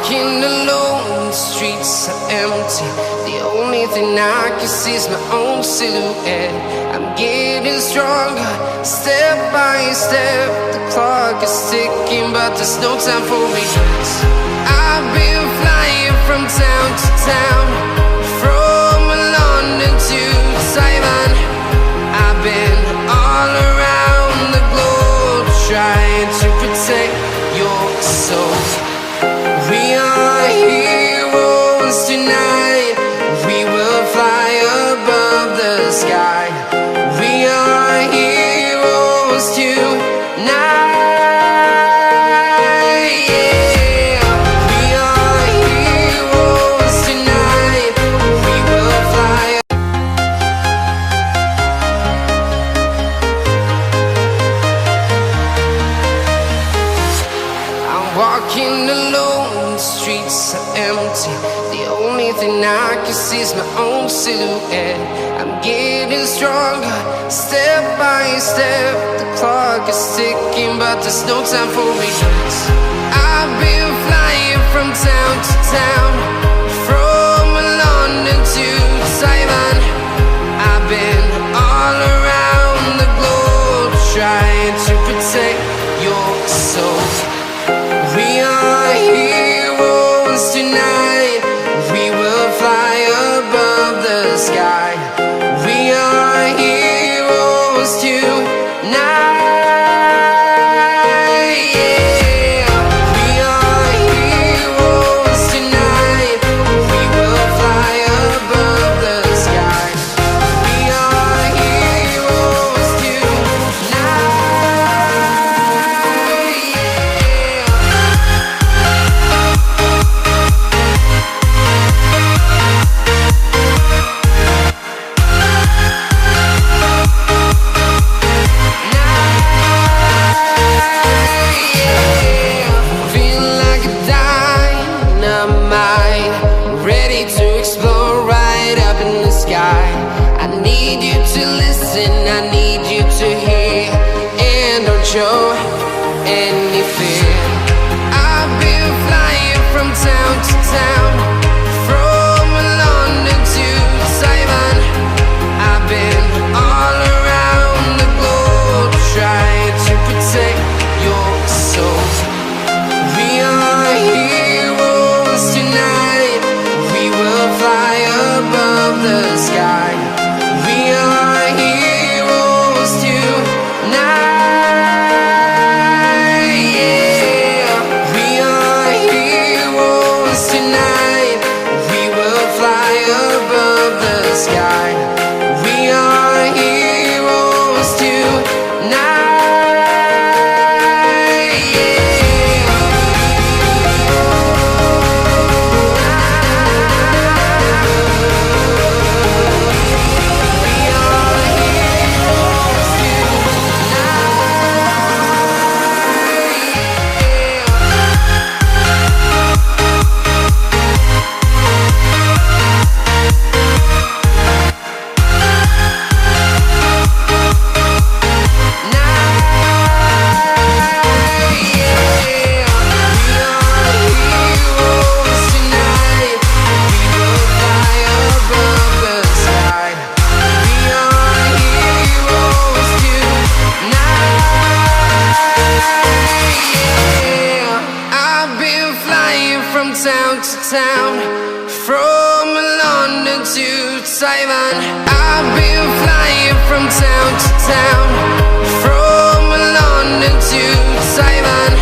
walking alone, the streets are empty. The only thing I can see is my own silhouette. I'm getting stronger, step by step. The clock is ticking, but there's no time for regrets. I've been flying from town to town, from London to Taiwan. I've been all around the globe, trying to protect your soul. We are heroes tonight. We will fly above the sky. We are heroes tonight. Yeah. We are heroes tonight. We will fly. I'm walking alone, the streets are empty. The only thing I can see is my own silhouette. I'm getting stronger, step by step. The clock is ticking, but there's no time for regrets. I've been flying from town to town, from London to Taiwan. I've been all around the globe, trying to protect your soul. We are heroes tonight. We will fly above the sky. We are heroes tonight. Yeah. We are heroes tonight. We will fly above the sky. We are heroes tonight. Feeling like a dynamite, ready to explode right up in the sky. I need you to listen, I need you to hear, and don't show any fear. I've been flying from town to town, from London to Taiwan. I've been all around the globe, trying to protect your soul. We are heroes tonight. We will fly above the sky. We are heroes tonight. Yeah. We are heroes tonight. We will fly above the sky. We are heroes tonight. From town to town, from London to Taiwan. I've been flying from town to town, from London to Taiwan.